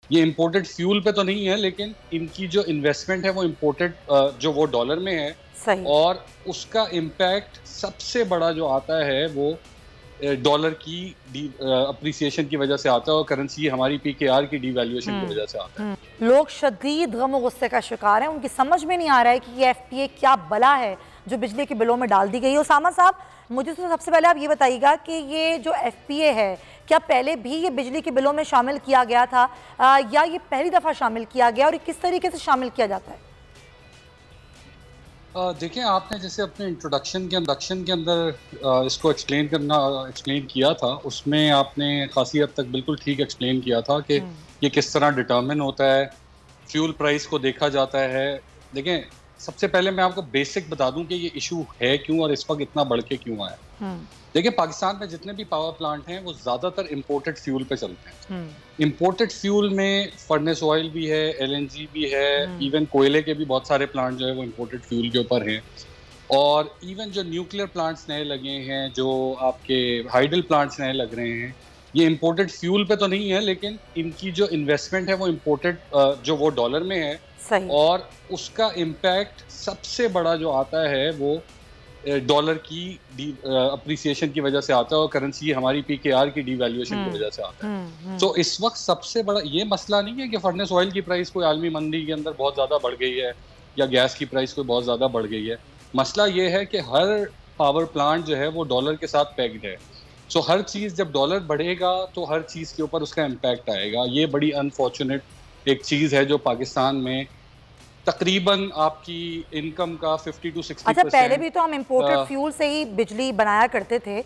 ये imported fuel पे तो नहीं है, लेकिन इनकी जो इन्वेस्टमेंट है वो इम्पोर्टेड जो वो डॉलर में है। सही। और उसका इम्पैक्ट सबसे बड़ा जो आता है वो डॉलर की अप्रिसिएशन की वजह से आता है और करेंसी हमारी पीकेआर की डिवैल्यूएशन की वजह से आता है। लोग शदीद गम और गुस्से का शिकार हैं। उनकी समझ में नहीं आ रहा है कि ये एफपीए क्या बला है जो बिजली के बिलों में डाल दी गई है। उसामा साहब, मुझे तो सबसे पहले आप ये बताइएगा कि ये जो एफपीए है, क्या पहले भी ये बिजली के बिलों में शामिल किया गया था या ये पहली दफ़ा शामिल किया गया, और ये किस तरीके से शामिल किया जाता है? देखिए, आपने जैसे अपने इंट्रोडक्शन के अंदर इसको एक्सप्लेन किया था, उसमें आपने खासी हद तक बिल्कुल ठीक एक्सप्लेन किया था कि ये किस तरह डिटर्मिन होता है, फ्यूल प्राइस को देखा जाता है। देखें, सबसे पहले मैं आपको बेसिक बता दूं कि ये इशू है क्यों और इस वक्त इतना बढ़ के क्यों आया। देखिए, पाकिस्तान में जितने भी पावर प्लांट हैं वो ज्यादातर इंपोर्टेड फ्यूल पे चलते हैं। इंपोर्टेड फ्यूल में फर्नेस ऑयल भी है, एलएनजी भी है, इवन कोयले के भी बहुत सारे प्लांट जो है वो इंपोर्टेड फ्यूल के ऊपर हैं। और इवन जो न्यूक्लियर प्लांट्स नए लगे हैं, जो आपके हाइडल प्लांट्स नए लग रहे हैं, ये इंपोर्टेड फ्यूल पे तो नहीं है, लेकिन इनकी जो इन्वेस्टमेंट है वो इंपोर्टेड जो वो डॉलर में है। सही। और उसका इम्पैक्ट सबसे बड़ा जो आता है वो डॉलर की अप्रिसिएशन की वजह से आता है और करेंसी हमारी पीकेआर की डिवैल्यूएशन की वजह से आता है। तो इस वक्त सबसे बड़ा ये मसला नहीं है कि फर्नेस ऑयल की प्राइस कोई आलमी मंदी के अंदर बहुत ज़्यादा बढ़ गई है या गैस की प्राइस कोई बहुत ज़्यादा बढ़ गई है। मसला ये है कि हर पावर प्लांट जो है वो डॉलर के साथ पैक्ड है। सो हर चीज़ जब डॉलर बढ़ेगा तो हर चीज़ के ऊपर उसका इम्पैक्ट आएगा। ये बड़ी अनफॉर्चुनेट एक चीज़ है जो पाकिस्तान में तकरीबन आपकी इनकम का 50 to 60%। अच्छा, पहले भी तो हम इम्पोर्टेड फ्यूल से ही बिजली बनाया करते थे,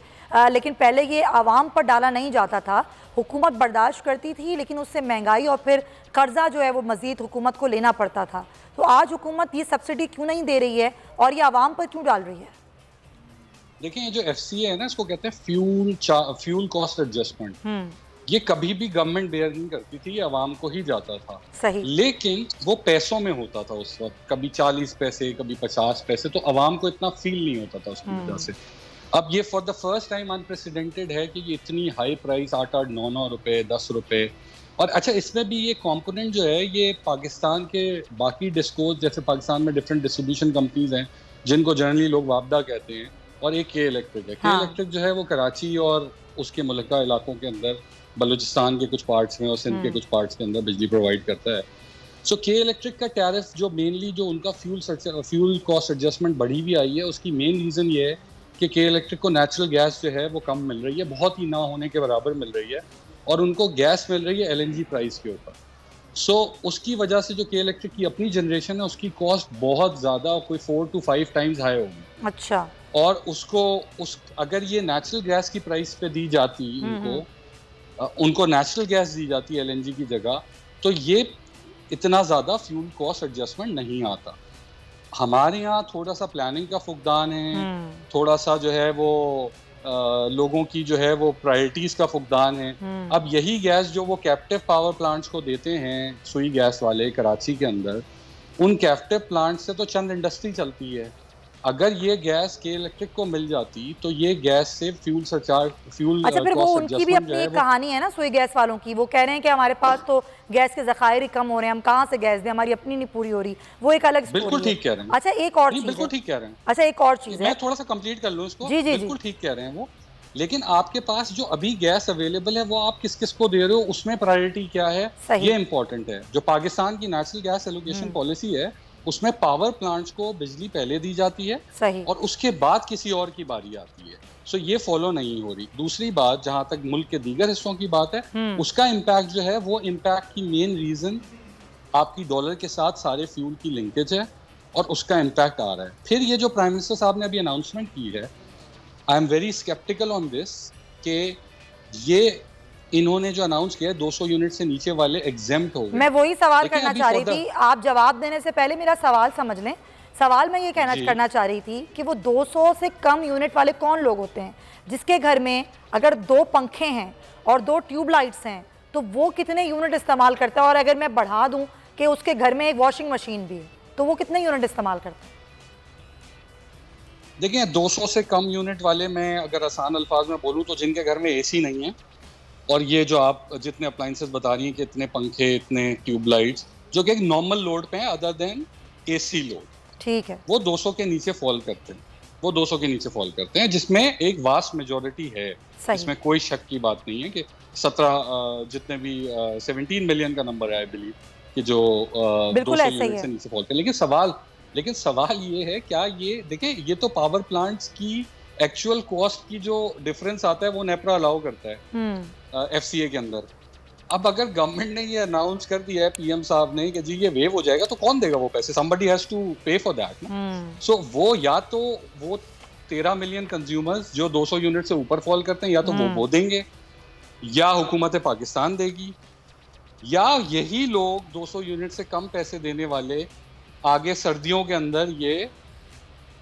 लेकिन पहले ये आवाम पर डाला नहीं जाता था। हुकूमत बर्दाश्त करती थी, लेकिन उससे महंगाई और फिर कर्जा जो है वो मजीद हुकूमत को लेना पड़ता था। तो आज हुकूमत ये सब्सिडी क्यों नहीं दे रही है और ये आवाम पर क्यों डाल रही है? देखिए, ये जो एफसीए है ना, इसको कहते हैं फ्यूल कॉस्ट एडजस्टमेंट। ये कभी भी गवर्नमेंट बेयर नहीं करती थी, ये आवाम को ही जाता था। सही। लेकिन वो पैसों में होता था उस वक्त, कभी 40 पैसे, कभी 50 पैसे, तो आवाम को इतना फील नहीं होता था उसकी वजह से। अब ये for the first time unprecedented है कि ये इतनी हाई प्राइस 8-8, 9-9 रुपए, 10 रुपए। और अच्छा, इसमें भी ये कंपोनेंट जो है ये पाकिस्तान के बाकी डिस्कोज, जैसे पाकिस्तान में डिफरेंट डिस्ट्रीब्यूशन कंपनीज हैं जिनको जनरली लोग वापदा कहते हैं, और एक के इलेक्ट्रिक है। के इलेक्ट्रिक जो है वो कराची और उसके मुल्का इलाकों के अंदर, बलूचिस्तान के कुछ पार्ट्स में और सिंध के कुछ पार्ट्स के अंदर बिजली प्रोवाइड करता है। सो के इलेक्ट्रिक का टैरिफ जो मेनली जो उनका फ्यूल कॉस्ट एडजस्टमेंट बढ़ी हुई आई है, उसकी मेन रीज़न ये है कि के इलेक्ट्रिक को नेचुरल गैस जो है वो कम मिल रही है, बहुत ही ना होने के बराबर मिल रही है, और उनको गैस मिल रही है एलएनजी प्राइस के ऊपर। सो उसकी वजह से जो के इलेक्ट्रिक की अपनी जनरेशन है उसकी कॉस्ट बहुत ज़्यादा, कोई 4 to 5 टाइम्स हाई होगी। अच्छा। और उसको अगर ये नेचुरल गैस की प्राइस पे दी जाती उनको नेचुरल गैस दी जाती है एलएनजी की जगह, तो ये इतना ज़्यादा फ्यूल कॉस्ट एडजस्टमेंट नहीं आता। हमारे यहाँ थोड़ा सा प्लानिंग का फुकदान है, थोड़ा सा जो है वो लोगों की जो है वो प्रायोरिटीज़ का फुकदान है। अब यही गैस जो वो कैप्टिव पावर प्लांट्स को देते हैं, सुई गैस वाले कराची के अंदर, उन कैप्टिव प्लांट से तो चंद इंडस्ट्री चलती है। अगर ये गैस के इलेक्ट्रिक को मिल जाती तो ये गैस से फ्यूल अच्छा, फिर वो उनकी भी अपनी कहानी है ना सुई गैस वालों की। वो कह रहे हैं कि हमारे पास तो गैस के ज़खायर ही कम हो रहे हैं, हम कहाँ से गैस दें, हमारी अपनी नहीं पूरी हो रही। वो एक अलग बिल्कुल ठीक कह रहे हैं। अच्छा, एक और चीज़, बिल्कुल ठीक कह रहे हैं। अच्छा, एक और चीज़ है, मैं थोड़ा सा कंप्लीट कर लूँ इसको। जी जी बिल्कुल ठीक कह रहे हैं वो, लेकिन आपके पास जो अभी गैस अवेलेबल है वो आप किस किस को दे रहे हो, उसमें प्रायोरिटी क्या है, ये इंपॉर्टेंट है। जो पाकिस्तान की नेशनल गैस एलोकेशन पॉलिसी है उसमें पावर प्लांट्स को बिजली पहले दी जाती है, सही, और उसके बाद किसी और की बारी आती है। सो ये फॉलो नहीं हो रही। दूसरी बात, जहां तक मुल्क के दीगर हिस्सों की बात है, उसका इम्पैक्ट जो है वो इम्पैक्ट की मेन रीजन आपकी डॉलर के साथ सारे फ्यूल की लिंकेज है और उसका इम्पैक्ट आ रहा है। फिर ये जो प्राइम मिनिस्टर साहब ने अभी अनाउंसमेंट की है, I am very sceptical on this, कि ये इन्होंने जो अनाउंस किया 200 यूनिट से नीचे वाले एग्जेम्प्ट हो गए। मैं वही सवाल करना चाह रही थी, आप जवाब देने से पहले मेरा सवाल समझ लें। सवाल मैं ये करना चाह रही थी कि वो 200 से कम यूनिट वाले कौन लोग होते हैं जिसके घर में अगर 2 पंखे हैं और 2 ट्यूबलाइट्स हैं, तो वो कितने यूनिट इस्तेमाल करता है? और अगर मैं बढ़ा दूं कि उसके घर में एक वॉशिंग मशीन भी है, तो वो कितने यूनिट इस्तेमाल करता है? देखिए, 200 से कम यूनिट वाले में अगर आसान अल्फाज में बोलूँ तो जिनके घर में एसी नहीं है और ये जो आप जितने अप्लायंसेस बता रही हैं कि इतने पंखे, इतने ट्यूबलाइट्स, जो कि एक नॉर्मल लोड पे हैं अदर देन एसी लोड, ठीक है, वो 200 के नीचे फॉल करते हैं, वो 200 के नीचे फॉल करते हैं, जिसमें एक वास्ट मेजॉरिटी है, इसमें कोई शक की बात नहीं है कि 17 जितने भी 17 मिलियन का नंबर है आई बिलीव कि जो 200 यूनिट से नीचे फॉल करते हैं। लेकिन सवाल ये है, क्या ये देखें, ये तो पावर प्लांट्स की एक्चुअल कॉस्ट की जो डिफरेंस आता है वो नेपरा अलाउ करता है एफसीए के अंदर। अब अगर गवर्नमेंट ने ये अनाउंस कर दिया है, पीएम साहब ने, कि जी ये वेव हो जाएगा, तो कौन देगा वो पैसे? somebody has to pay for that ना। सो वो या तो वो 13 मिलियन कंज्यूमर्स जो 200 यूनिट से ऊपर फॉल करते हैं, या तो वो देंगे, या हुकूमत पाकिस्तान देगी, या यही लोग 200 यूनिट से कम पैसे देने वाले आगे सर्दियों के अंदर ये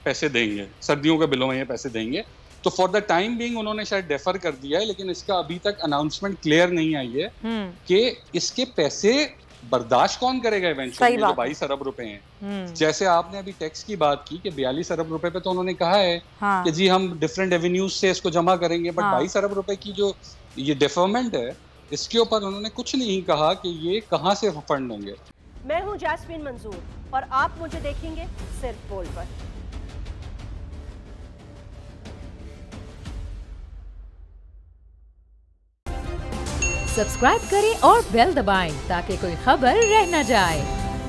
पैसे देंगे, सर्दियों के बिलों में ये पैसे देंगे। तो फॉर द टाइम बीइंग उन्होंने शायद डेफर कर दिया है, लेकिन इसका अभी तक अनाउंसमेंट क्लियर नहीं आई है कि इसके पैसे बर्दाश्त कौन करेगा इवेंचुअली, जो 22 अरब रुपए हैं। जैसे आपने अभी टैक्स की बात की कि 42 अरब रुपए पे तो उन्होंने कहा है कि जी हम डिफरेंट एवेन्यूज से इसको जमा करेंगे, बट 22 अरब रुपए की जो ये डेफरमेंट है, इसके ऊपर उन्होंने कुछ नहीं कहा कि ये कहाँ से फंड होंगे। मैं हूँ जैस्मीन मंजूर और आप मुझे देखेंगे सिर्फ बोल पर। सब्सक्राइब करें और बेल दबाएं ताकि कोई खबर रह न जाए।